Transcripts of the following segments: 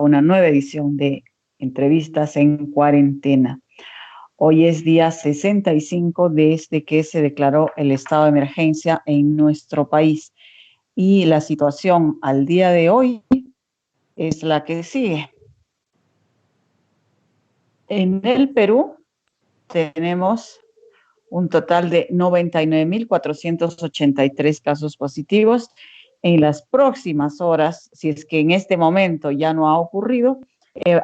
una nueva edición de Entrevistas en Cuarentena. Hoy es día 65 desde que se declaró el estado de emergencia en nuestro país y la situación al día de hoy es la que sigue. En el Perú tenemos un total de 99.483 casos positivos. En las próximas horas, si es que en este momento ya no ha ocurrido,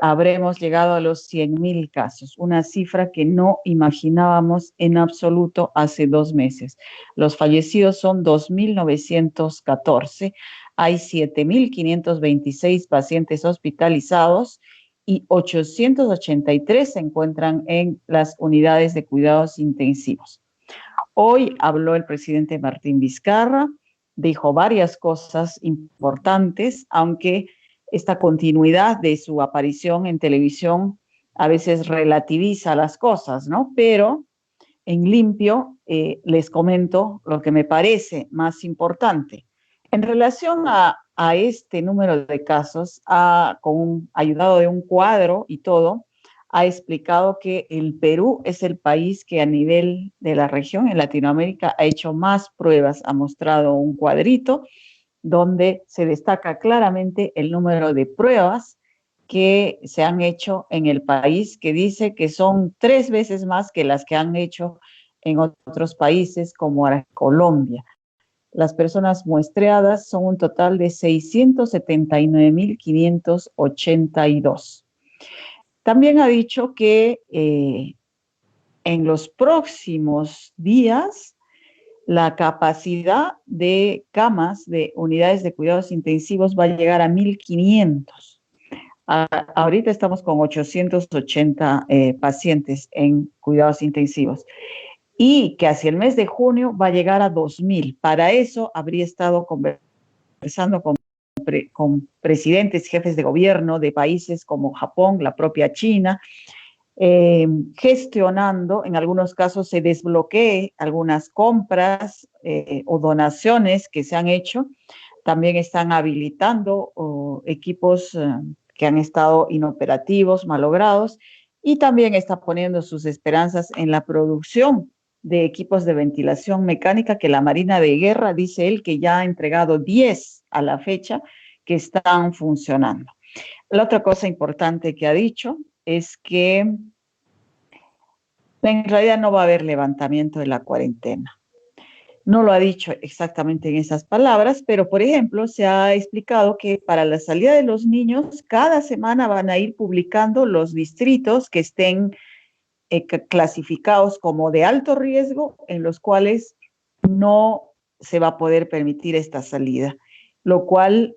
habremos llegado a los 100.000 casos, una cifra que no imaginábamos en absoluto hace 2 meses. Los fallecidos son 2.914, hay 7.526 pacientes hospitalizados y 883 se encuentran en las unidades de cuidados intensivos. Hoy habló el presidente Martín Vizcarra, dijo varias cosas importantes, aunque esta continuidad de su aparición en televisión a veces relativiza las cosas, ¿no? Pero en limpio les comento lo que me parece más importante. En relación a este número de casos, ayudado de un cuadro y todo, ha explicado que el Perú es el país que a nivel de la región, en Latinoamérica, ha hecho más pruebas. Ha mostrado un cuadrito donde se destaca claramente el número de pruebas que se han hecho en el país, que dice que son 3 veces más que las que han hecho en otros países como Colombia. Las personas muestreadas son un total de 679.582. También ha dicho que en los próximos días la capacidad de camas de unidades de cuidados intensivos va a llegar a 1.500. Ahorita estamos con 880 pacientes en cuidados intensivos y que hacia el mes de junio va a llegar a 2.000. Para eso habría estado conversando con presidentes, jefes de gobierno de países como Japón, la propia China, gestionando, en algunos casos se desbloquee algunas compras o donaciones que se han hecho. También están habilitando equipos que han estado inoperativos, malogrados, y también está poniendo sus esperanzas en la producción de equipos de ventilación mecánica que la Marina de Guerra, dice él, que ya ha entregado 10 a la fecha que están funcionando. La otra cosa importante que ha dicho es que en realidad no va a haber levantamiento de la cuarentena. No lo ha dicho exactamente en esas palabras, pero por ejemplo se ha explicado que para la salida de los niños cada semana van a ir publicando los distritos que estén clasificados como de alto riesgo, en los cuales no se va a poder permitir esta salida, lo cual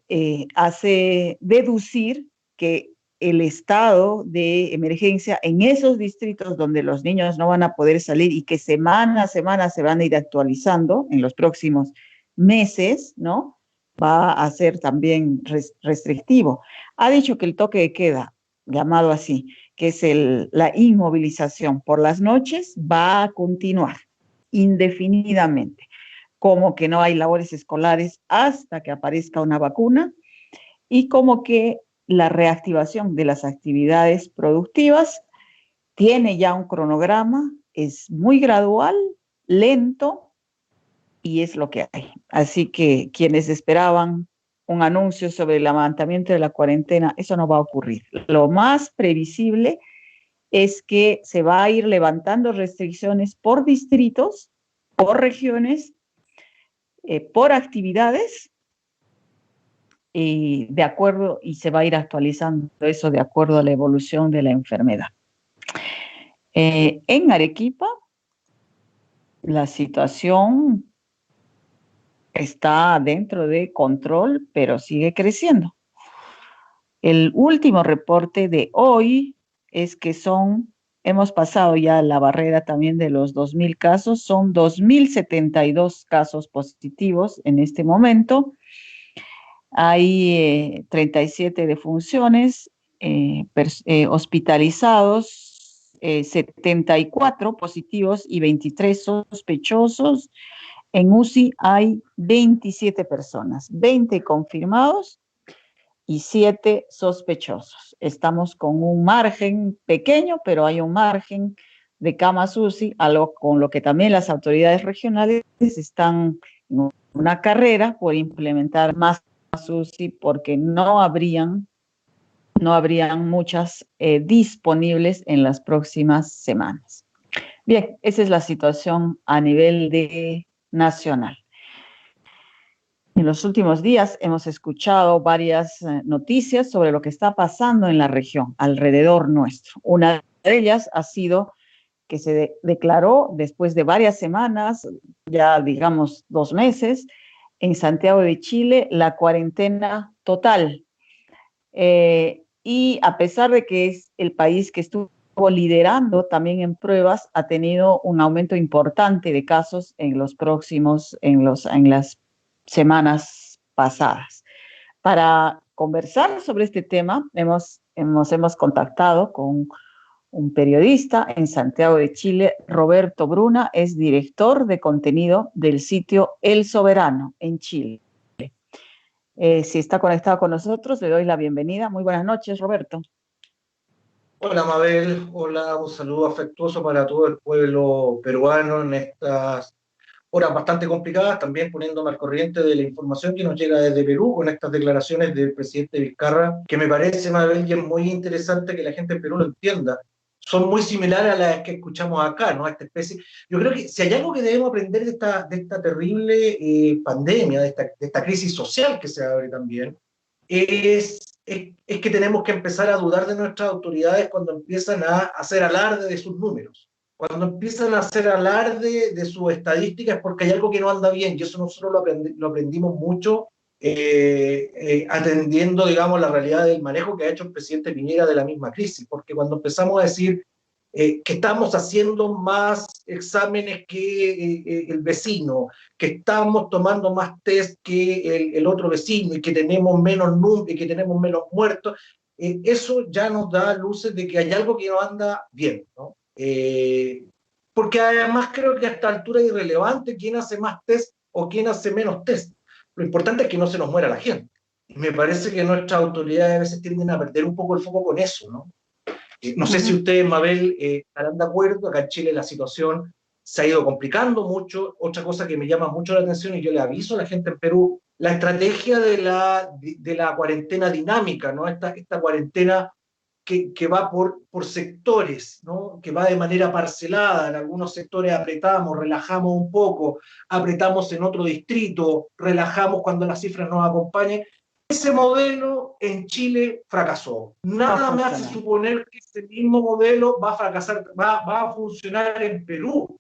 hace deducir que el estado de emergencia en esos distritos donde los niños no van a poder salir y que semana a semana se van a ir actualizando en los próximos meses, ¿no? Va a ser también restrictivo. Ha dicho que el toque de queda, llamado así, que es la inmovilización por las noches, va a continuar indefinidamente, como que no hay labores escolares hasta que aparezca una vacuna y como que la reactivación de las actividades productivas tiene ya un cronograma, es muy gradual, lento y es lo que hay. Así que quienes esperaban un anuncio sobre el levantamiento de la cuarentena, eso no va a ocurrir. Lo más previsible es que se va a ir levantando restricciones por distritos, por regiones, por actividades, y de acuerdo, y se va a ir actualizando eso de acuerdo a la evolución de la enfermedad. En Arequipa, la situación está dentro de control, pero sigue creciendo. El último reporte de hoy es que hemos pasado ya la barrera también de los 2.000 casos, son 2.072 casos positivos en este momento. Hay 37 defunciones, hospitalizados, 74 positivos y 23 sospechosos. En UCI hay 27 personas, 20 confirmados 7 sospechosos. Estamos con un margen pequeño, pero hay un margen de camas UCI, algo con lo que también las autoridades regionales están en una carrera por implementar más UCI porque no habrían muchas disponibles en las próximas semanas. Bien, esa es la situación a nivel nacional. En los últimos días hemos escuchado varias noticias sobre lo que está pasando en la región, alrededor nuestro. Una de ellas ha sido que se declaró después de varias semanas, ya digamos 2 meses, en Santiago de Chile la cuarentena total. Y a pesar de que es el país que estuvo liderando también en pruebas, ha tenido un aumento importante de casos en las semanas pasadas. Para conversar sobre este tema, hemos contactado con un periodista en Santiago de Chile, Roberto Bruna, es director de contenido del sitio El Soberano en Chile. Si está conectado con nosotros, le doy la bienvenida. Muy buenas noches, Roberto. Hola Mabel, hola, un saludo afectuoso para todo el pueblo peruano en estas horas bastante complicadas, también poniéndome al corriente de la información que nos llega desde Perú con estas declaraciones del presidente Vizcarra, que me parece, Mabel, y es muy interesante que la gente en Perú lo entienda. Son muy similares a las que escuchamos acá, ¿no? Esta especie. Yo creo que si hay algo que debemos aprender de esta terrible pandemia, de esta crisis social que se abre también, es que tenemos que empezar a dudar de nuestras autoridades cuando empiezan a hacer alarde de sus números. Cuando empiezan a hacer alarde de sus estadísticas es porque hay algo que no anda bien, y eso nosotros lo aprendimos mucho atendiendo, digamos, la realidad del manejo que ha hecho el presidente Piñera de la misma crisis, porque cuando empezamos a decir que estamos haciendo más exámenes que el vecino, que estamos tomando más test que el otro vecino y que tenemos menos y que tenemos menos muertos, eso ya nos da luces de que hay algo que no anda bien, ¿no? Porque además creo que a esta altura es irrelevante quién hace más test o quién hace menos test. Lo importante es que no se nos muera la gente. Y me parece que nuestras autoridades a veces tienden a perder un poco el foco con eso, ¿no? No sé si ustedes, Mabel, estarán de acuerdo. Acá en Chile la situación se ha ido complicando mucho. Otra cosa que me llama mucho la atención, y yo le aviso a la gente en Perú, la estrategia de la cuarentena dinámica, ¿no? Esta cuarentena que va por sectores, ¿no? Que va de manera parcelada. En algunos sectores apretamos, relajamos un poco, apretamos en otro distrito, relajamos cuando las cifras nos acompañen. Ese modelo en Chile fracasó. Nada me hace suponer que ese mismo modelo va a fracasar, va a funcionar en Perú.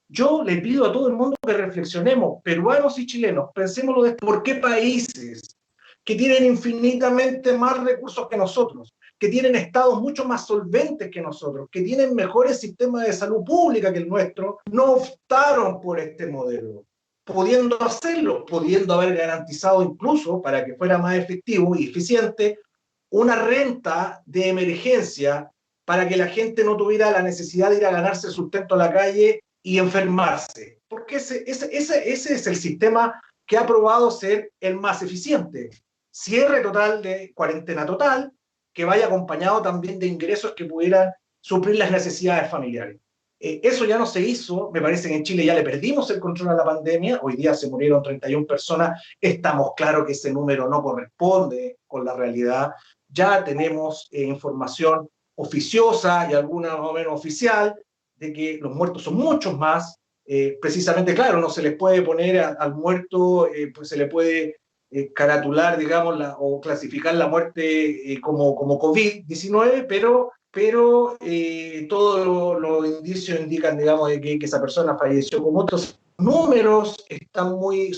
Yo le pido a todo el mundo que reflexionemos, peruanos y chilenos, pensémoslo de por qué países que tienen infinitamente más recursos que nosotros, que tienen estados mucho más solventes que nosotros, que tienen mejores sistemas de salud pública que el nuestro, no optaron por este modelo, pudiendo hacerlo, pudiendo haber garantizado incluso, para que fuera más efectivo y eficiente, una renta de emergencia para que la gente no tuviera la necesidad de ir a ganarse el sustento a la calle y enfermarse. Porque ese es el sistema que ha probado ser el más eficiente. Cierre total de cuarentena total, que vaya acompañado también de ingresos que pudieran suplir las necesidades familiares. Eso ya no se hizo, me parece que en Chile ya le perdimos el control a la pandemia, hoy día se murieron 31 personas, estamos claros que ese número no corresponde con la realidad, ya tenemos información oficiosa y alguna más o menos oficial de que los muertos son muchos más, precisamente, claro, no se les puede poner al muerto, pues se le puede caratular, digamos, o clasificar la muerte como COVID-19, pero todos los indicios indican, digamos, de que esa persona falleció. Como otros números están muy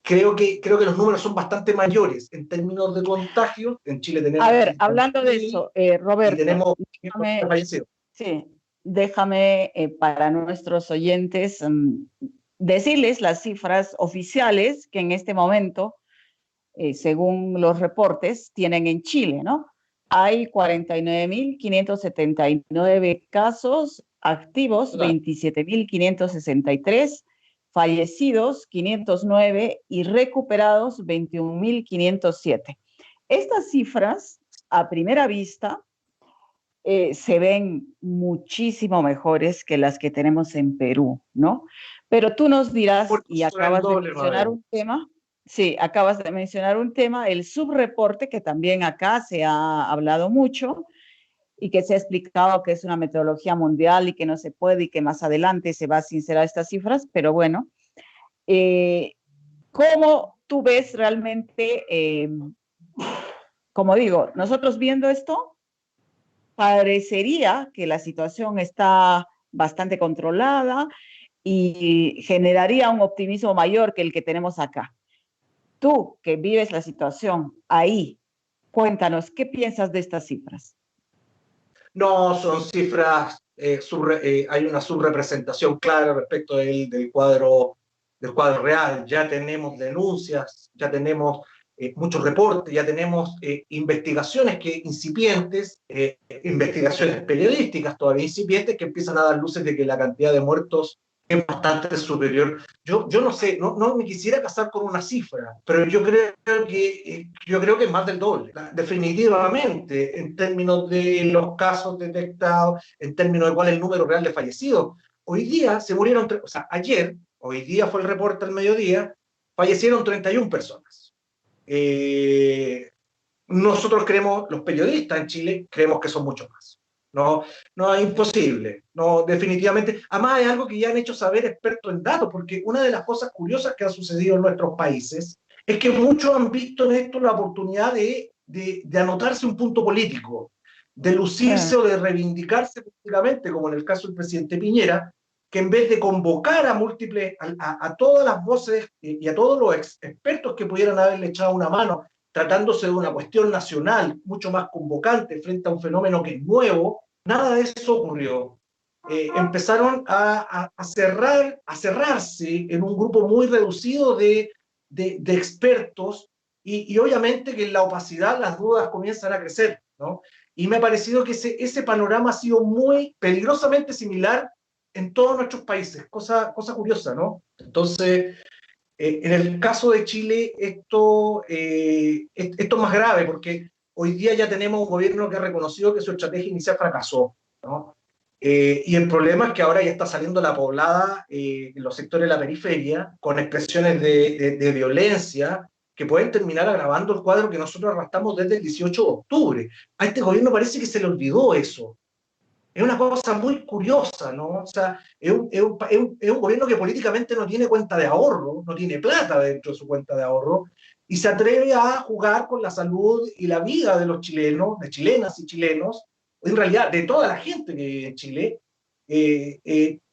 creo que los números son bastante mayores en términos de contagios. En Chile tenemos... A ver, hablando de eso, Roberto, y tenemos fallecidos. Sí, déjame para nuestros oyentes decirles las cifras oficiales que en este momento, según los reportes, tienen en Chile, ¿no? Hay 49.579 casos activos, 27.563, fallecidos 509 y recuperados 21.507. Estas cifras, a primera vista, se ven muchísimo mejores que las que tenemos en Perú, ¿no? Pero tú nos dirás, Por y sobre el acabas de doble, mencionar Mabel. un tema, sí, acabas de mencionar un tema, el subreporte, que también acá se ha hablado mucho y que se ha explicado que es una metodología mundial y que no se puede y que más adelante se va a sincerar estas cifras, pero bueno, eh, ¿cómo tú ves realmente, como digo, nosotros viendo esto, parecería que la situación está bastante controlada y generaría un optimismo mayor que el que tenemos acá. Tú que vives la situación ahí, cuéntanos, ¿qué piensas de estas cifras? No, son cifras, hay una subrepresentación clara respecto del cuadro real. Ya tenemos denuncias, ya tenemos muchos reportes, ya tenemos investigaciones incipientes, investigaciones periodísticas todavía incipientes que empiezan a dar luces de que la cantidad de muertos es bastante superior. Yo no sé, no me quisiera casar con una cifra, pero yo creo que es más del doble, definitivamente, en términos de los casos detectados, en términos de cuál es el número real de fallecidos. Hoy día se murieron, o sea, ayer, hoy día fue el reporte al mediodía, fallecieron 31 personas. Eh, Nosotros creemos, los periodistas en Chile, creemos que son mucho más. No, no es imposible, no, definitivamente. Además, es algo que ya han hecho saber expertos en datos, porque una de las cosas curiosas que ha sucedido en nuestros países es que muchos han visto en esto la oportunidad de anotarse un punto político, de lucirse o de reivindicarse políticamente, como en el caso del presidente Piñera, que en vez de convocar a múltiples, a todas las voces y a todos los expertos que pudieran haberle echado una mano tratándose de una cuestión nacional mucho más convocante frente a un fenómeno que es nuevo, nada de eso ocurrió. Empezaron a cerrarse en un grupo muy reducido de expertos y obviamente que en la opacidad las dudas comienzan a crecer, ¿no? Y me ha parecido que ese panorama ha sido muy peligrosamente similar en todos nuestros países, cosa curiosa, ¿no? Entonces, en el caso de Chile, esto es más grave porque hoy día ya tenemos un gobierno que ha reconocido que su estrategia inicial fracasó, ¿no? Y el problema es que ahora ya está saliendo la poblada en los sectores de la periferia con expresiones de violencia que pueden terminar agravando el cuadro que nosotros arrastramos desde el 18 de octubre. A este gobierno parece que se le olvidó eso. Es una cosa muy curiosa, ¿no? O sea, es un gobierno que políticamente no tiene cuenta de ahorro, no tiene plata dentro de su cuenta de ahorro, y se atreve a jugar con la salud y la vida de los chilenos, de chilenas y chilenos, en realidad de toda la gente que vive en Chile,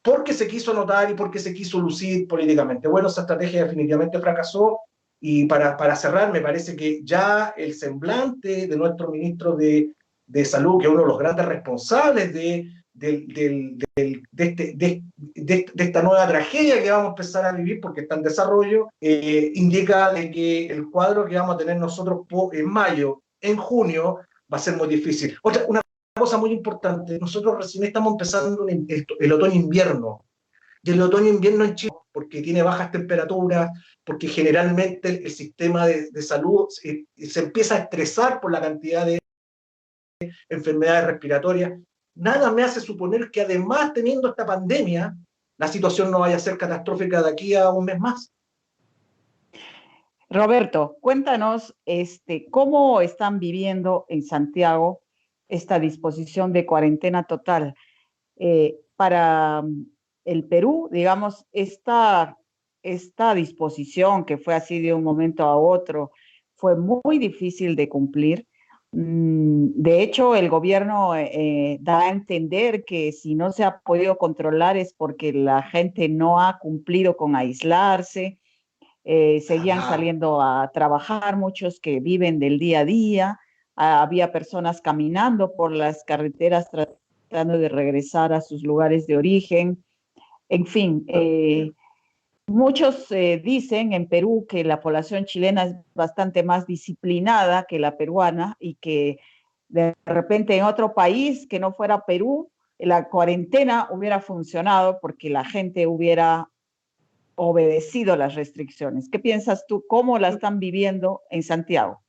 porque se quiso anotar y porque se quiso lucir políticamente. Bueno, esa estrategia definitivamente fracasó, y para cerrar, me parece que ya el semblante de nuestro ministro de salud, que es uno de los grandes responsables de esta nueva tragedia que vamos a empezar a vivir porque está en desarrollo, indica de que el cuadro que vamos a tener nosotros en mayo, en junio, va a ser muy difícil. Una cosa muy importante, nosotros recién estamos empezando el otoño-invierno, y el otoño-invierno en Chile, porque tiene bajas temperaturas, porque generalmente el sistema de salud se empieza a estresar por la cantidad de enfermedades respiratorias. Nada me hace suponer que además teniendo esta pandemia, la situación no vaya a ser catastrófica de aquí a un mes más. Roberto, cuéntanos cómo están viviendo en Santiago esta disposición de cuarentena total. Para el Perú, digamos, esta disposición que fue así de un momento a otro fue muy difícil de cumplir. De hecho, el gobierno da a entender que si no se ha podido controlar es porque la gente no ha cumplido con aislarse, seguían Ajá. saliendo a trabajar, muchos que viven del día a día, había personas caminando por las carreteras tratando de regresar a sus lugares de origen, en fin, muchos dicen en Perú que la población chilena es bastante más disciplinada que la peruana y que de repente en otro país que no fuera Perú, la cuarentena hubiera funcionado porque la gente hubiera obedecido las restricciones. ¿Qué piensas tú? ¿Cómo la están viviendo en Santiago?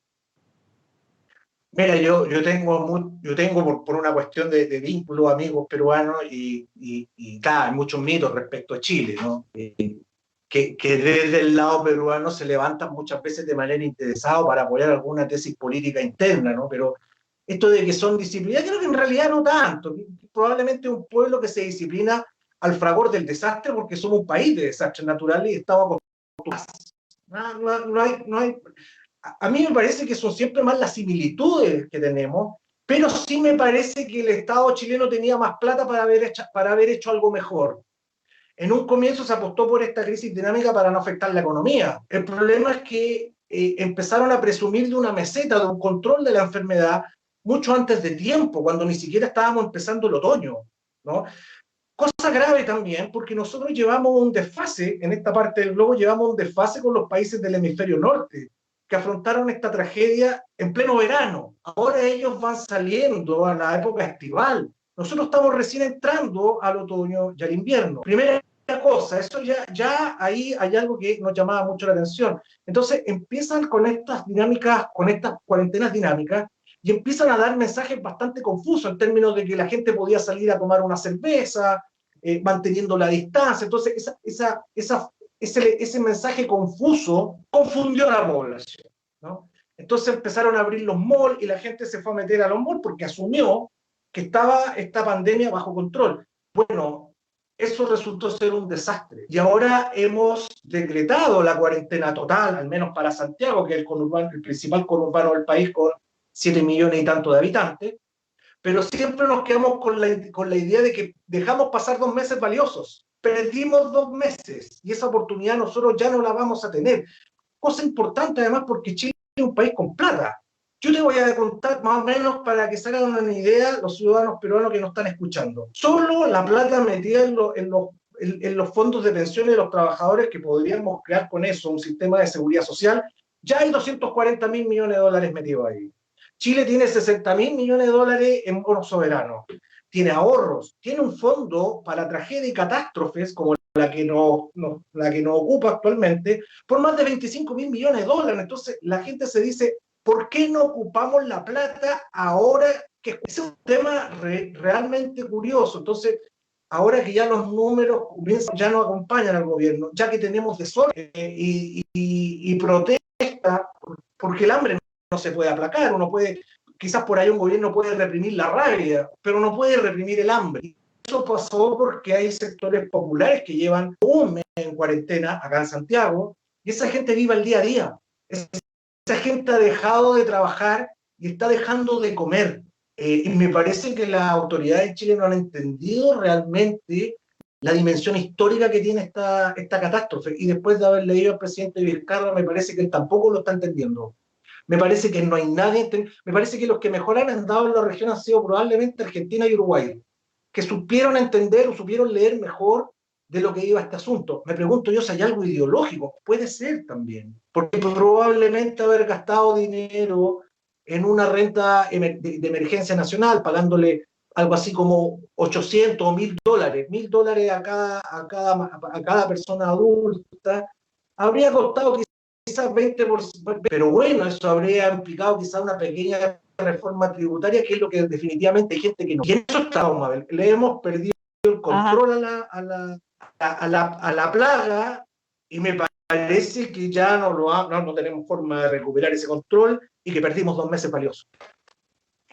Mira, yo tengo por una cuestión de vínculo, amigos peruanos y claro, hay muchos mitos respecto a Chile, ¿no? Que desde el lado peruano se levantan muchas veces de manera interesada para apoyar alguna tesis política interna, ¿no? Pero esto de que son disciplinados, creo que en realidad no tanto. Probablemente un pueblo que se disciplina al fragor del desastre porque somos un país de desastres naturales y estamos acostumbrados. No hay, a mí me parece que son siempre más las similitudes que tenemos, pero sí me parece que el Estado chileno tenía más plata para haber hecho algo mejor. En un comienzo se apostó por esta crisis dinámica para no afectar la economía. El problema es que empezaron a presumir de una meseta, de un control de la enfermedad mucho antes de tiempo, cuando ni siquiera estábamos empezando el otoño, ¿no? Cosa grave también, porque nosotros llevamos un desfase, en esta parte del globo llevamos un desfase con los países del hemisferio norte, que afrontaron esta tragedia en pleno verano. Ahora ellos van saliendo a la época estival. Nosotros estamos recién entrando al otoño y al invierno. Primera cosa, eso ya ahí hay algo que nos llamaba mucho la atención. Entonces empiezan con estas dinámicas, con estas cuarentenas dinámicas, y empiezan a dar mensajes bastante confusos en términos de que la gente podía salir a tomar una cerveza, manteniendo la distancia. Entonces, ese mensaje confuso confundió a la población, ¿no? Entonces empezaron a abrir los malls y la gente se fue a meter a los malls porque asumió que estaba esta pandemia bajo control. Bueno, eso resultó ser un desastre. Y ahora hemos decretado la cuarentena total, al menos para Santiago, que es el principal conurbano del país con 7 millones y tanto de habitantes, pero siempre nos quedamos con la idea de que dejamos pasar 2 meses valiosos. Perdimos 2 meses y esa oportunidad nosotros ya no la vamos a tener. Cosa importante además porque Chile es un país con plata. Yo te voy a contar más o menos para que se hagan una idea los ciudadanos peruanos que nos están escuchando. Solo la plata metida en los fondos de pensiones de los trabajadores, que podríamos crear con eso un sistema de seguridad social, ya hay 240.000 millones de dólares metidos ahí. Chile tiene 60.000 millones de dólares en bonos soberanos, tiene ahorros, tiene un fondo para tragedia y catástrofes como la que nos ocupa actualmente, por más de 25.000 millones de dólares. Entonces la gente se dice, ¿por qué no ocupamos la plata ahora? Que es un tema realmente curioso. Entonces, ahora que ya los números ya no acompañan al gobierno, ya que tenemos desorden y protesta, porque el hambre no se puede aplacar, uno puede, quizás por ahí un gobierno puede reprimir la rabia, pero no puede reprimir el hambre. Eso pasó porque hay sectores populares que llevan un mes en cuarentena acá en Santiago y esa gente vive el día a día. Esa gente ha dejado de trabajar y está dejando de comer. Y me parece que las autoridades de Chile no han entendido realmente la dimensión histórica que tiene esta catástrofe. Y después de haber leído al presidente Vizcarra, me parece que él tampoco lo está entendiendo. Me parece que no hay nadie, me parece que los que mejor han andado en la región han sido probablemente Argentina y Uruguay, que supieron entender o supieron leer mejor de lo que iba este asunto. Me pregunto yo si hay algo ideológico, puede ser también, porque probablemente haber gastado dinero en una renta de emergencia nacional, pagándole algo así como 800 o $1.000, $1.000 a cada persona adulta, habría costado quizás 20%, pero bueno, eso habría implicado quizás una pequeña reforma tributaria, que es lo que definitivamente hay gente que no. Y en eso estamos, Mabel. Le hemos perdido el control a la plaga y me parece que ya no tenemos forma de recuperar ese control y que perdimos 2 meses valiosos.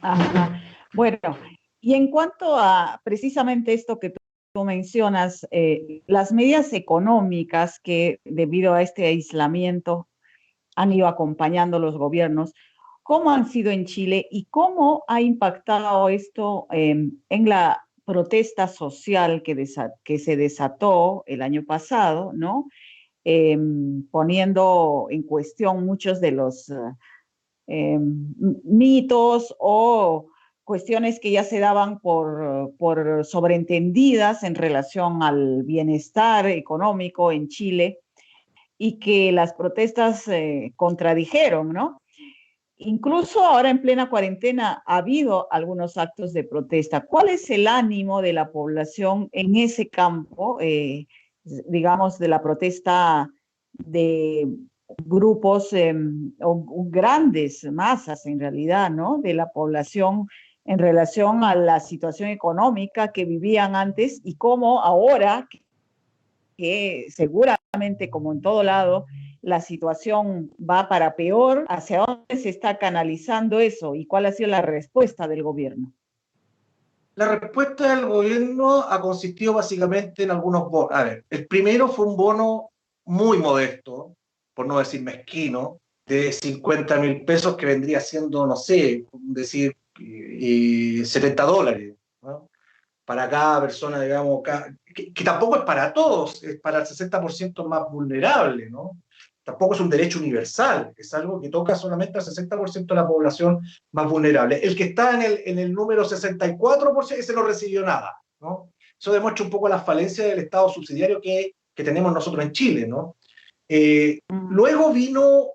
Ajá. Bueno, y en cuanto a precisamente esto que tú mencionas, las medidas económicas que debido a este aislamiento han ido acompañando los gobiernos, ¿cómo han sido en Chile y cómo ha impactado esto en la protesta social que se desató el año pasado, ¿no? Poniendo en cuestión muchos de los mitos o cuestiones que ya se daban por sobreentendidas en relación al bienestar económico en Chile y que las protestas contradijeron, ¿no? Incluso ahora en plena cuarentena ha habido algunos actos de protesta. ¿Cuál es el ánimo de la población en ese campo digamos, de la protesta de grupos o grandes masas en realidad, ¿no? De la población en relación a la situación económica que vivían antes y cómo ahora, que seguramente como en todo lado, la situación va para peor, ¿hacia dónde se está canalizando eso y cuál ha sido la respuesta del gobierno? La respuesta del gobierno ha consistido básicamente en algunos bonos. A ver, el primero fue un bono muy modesto, por no decir mezquino, de 50.000 pesos, que vendría siendo, no sé, decir, $70, ¿no? Para cada persona, digamos, que tampoco es para todos, es para el 60% más vulnerable, ¿no? Tampoco es un derecho universal, es algo que toca solamente al 60% de la población más vulnerable. El que está en el número 64%, ese no recibió nada, ¿no? Eso demuestra un poco la falencia del Estado subsidiario que tenemos nosotros en Chile, ¿no? Luego vino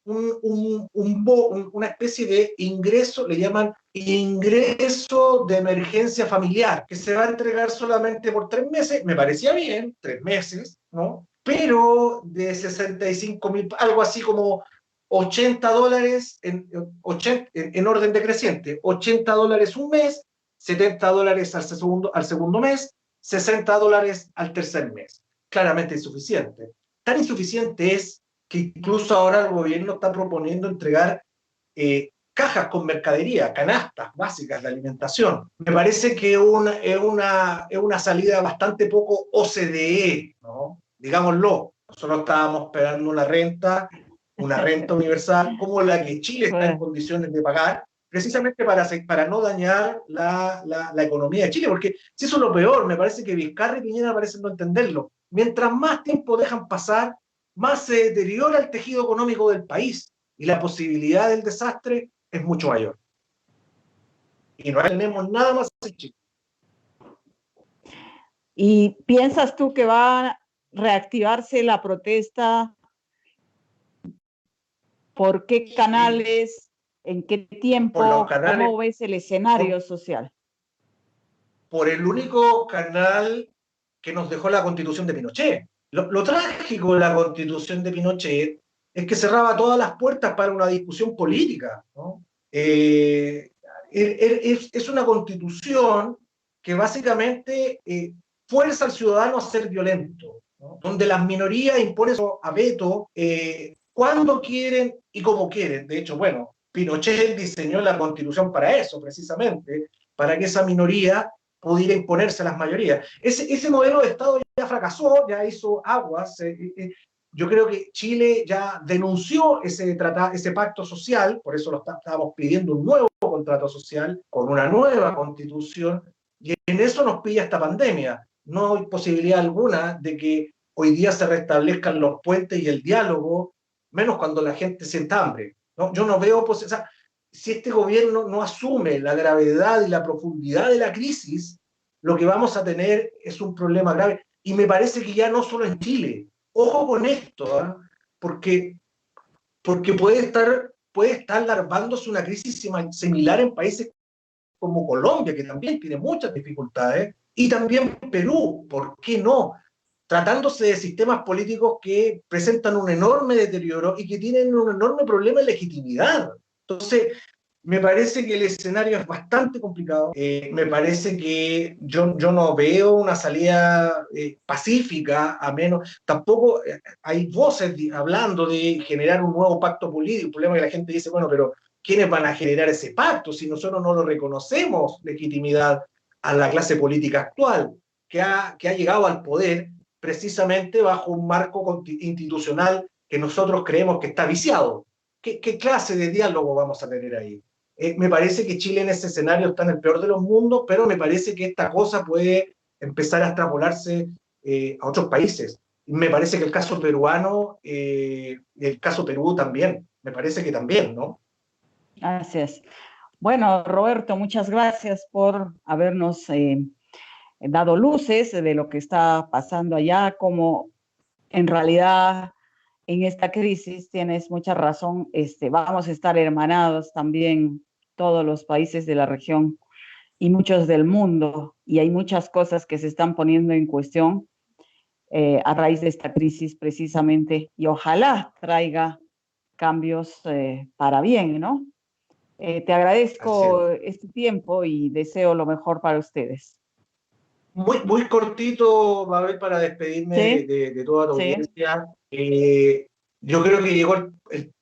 una especie de ingreso, le llaman ingreso de emergencia familiar, que se va a entregar solamente por 3 meses. Me parecía bien, 3 meses, ¿no? Pero de 65.000, algo así como $80 en orden decreciente, $80 un mes, $70 al segundo mes, $60 al tercer mes. Claramente insuficiente. Tan insuficiente es que incluso ahora el gobierno está proponiendo entregar cajas con mercadería, canastas básicas de alimentación. Me parece que es una salida bastante poco OCDE, ¿no? Digámoslo. Nosotros estábamos esperando una renta universal como la que Chile está en condiciones de pagar, precisamente para no dañar la economía de Chile, porque si eso es lo peor, me parece que Vizcarra y Piñera parecen no entenderlo. Mientras más tiempo dejan pasar, más se deteriora el tejido económico del país y la posibilidad del desastre es mucho mayor. Y no tenemos nada más en Chile. ¿Y piensas tú que va a reactivarse la protesta? ¿Por qué canales? ¿En qué tiempo? ¿Cómo ves el escenario social? Por el único canal que nos dejó la Constitución de Pinochet. Lo trágico de la Constitución de Pinochet es que cerraba todas las puertas para una discusión política, ¿no? Es una Constitución que básicamente fuerza al ciudadano a ser violento, ¿no? Donde las minorías imponen a veto cuando quieren y como quieren. De hecho, bueno, Pinochet diseñó la Constitución para eso, precisamente, para que esa minoría pudiera imponerse a las mayorías. Ese modelo de Estado ya fracasó, ya hizo aguas. Yo creo que Chile ya denunció ese pacto social, por eso estábamos pidiendo un nuevo contrato social con una nueva constitución, y en eso nos pilla esta pandemia. No hay posibilidad alguna de que hoy día se restablezcan los puentes y el diálogo, menos cuando la gente sienta hambre, ¿no? Yo no veo, o sea, si este gobierno no asume la gravedad y la profundidad de la crisis, lo que vamos a tener es un problema grave. Y me parece que ya no solo en Chile. Ojo con esto, ¿eh? porque, porque puede estar larvándose una crisis similar en países como Colombia, que también tiene muchas dificultades, y también Perú, ¿por qué no? Tratándose de sistemas políticos que presentan un enorme deterioro y que tienen un enorme problema de legitimidad. Entonces, me parece que el escenario es bastante complicado. Me parece que yo no veo una salida pacífica, a menos, tampoco hay voces hablando de generar un nuevo pacto político. El problema es que la gente dice, bueno, pero ¿quiénes van a generar ese pacto si nosotros no lo reconocemos legitimidad a la clase política actual, que ha llegado al poder precisamente bajo un marco institucional que nosotros creemos que está viciado? ¿Qué clase de diálogo vamos a tener ahí? Me parece que Chile en ese escenario está en el peor de los mundos, pero me parece que esta cosa puede empezar a extrapolarse a otros países. Me parece que el caso peruano, el caso Perú también, me parece que también, ¿no? Así es. Bueno, Roberto, muchas gracias por habernos dado luces de lo que está pasando allá, como en realidad en esta crisis tienes mucha razón, vamos a estar hermanados también todos los países de la región y muchos del mundo, y hay muchas cosas que se están poniendo en cuestión a raíz de esta crisis precisamente, y ojalá traiga cambios para bien, ¿no? Te agradezco este tiempo y deseo lo mejor para ustedes. Muy cortito, Mabel, para despedirme Sí, de toda la sí, audiencia. Yo creo que llegó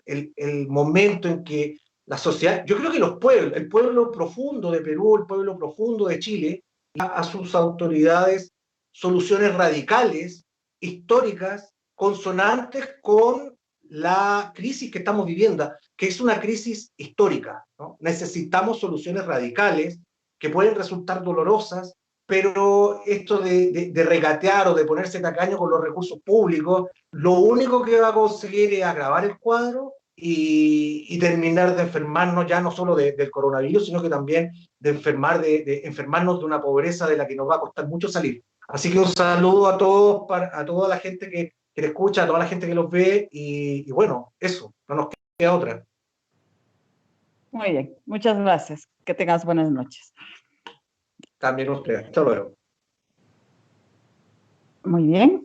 el momento en que la sociedad, yo creo que los pueblos, el pueblo profundo de Perú, el pueblo profundo de Chile, a sus autoridades soluciones radicales, históricas, consonantes con la crisis que estamos viviendo, que es una crisis histórica, ¿no? Necesitamos soluciones radicales que pueden resultar dolorosas, pero esto de regatear o de ponerse tacaño con los recursos públicos, lo único que va a conseguir es agravar el cuadro y terminar de enfermarnos ya no solo del coronavirus, sino que también de enfermarnos de una pobreza de la que nos va a costar mucho salir. Así que un saludo a todos, a toda la gente que le escucha, a toda la gente que los ve y bueno, eso, no nos queda otra. muy bien. Muchas gracias. Que tengas buenas noches. También ustedes. Hasta luego. Muy bien.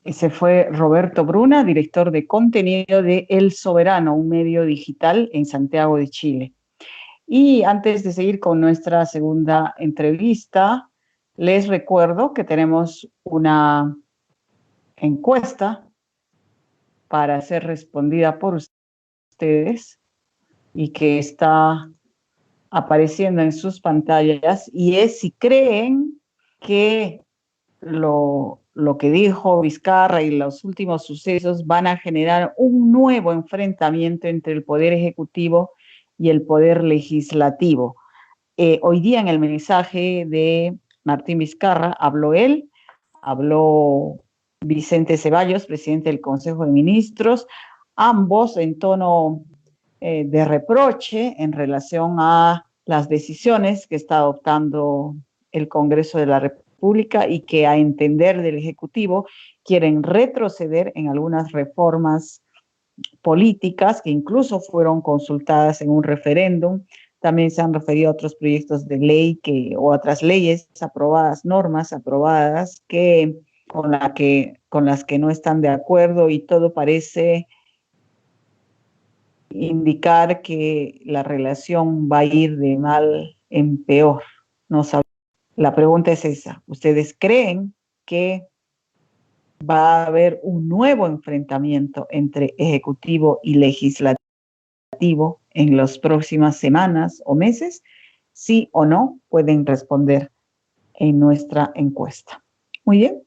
Ese fue Roberto Bruna, director de contenido de El Soberano, un medio digital en Santiago de Chile. Y antes de seguir con nuestra segunda entrevista, les recuerdo que tenemos una encuesta para ser respondida por ustedes y que está apareciendo en sus pantallas, y es si creen que lo que dijo Vizcarra y los últimos sucesos van a generar un nuevo enfrentamiento entre el Poder Ejecutivo y el Poder Legislativo. Hoy día en el mensaje de Martín Vizcarra habló él, habló Vicente Ceballos, presidente del Consejo de Ministros, ambos en tono de reproche en relación a las decisiones que está adoptando el Congreso de la República y que a entender del Ejecutivo quieren retroceder en algunas reformas políticas que incluso fueron consultadas en un referéndum. También se han referido a otros proyectos de ley o otras leyes aprobadas, normas aprobadas con las que no están de acuerdo, y todo parece indicar que la relación va a ir de mal en peor. No sabemos. La pregunta es esa. ¿Ustedes creen que va a haber un nuevo enfrentamiento entre ejecutivo y legislativo en las próximas semanas o meses? Sí o no, pueden responder en nuestra encuesta. Muy bien.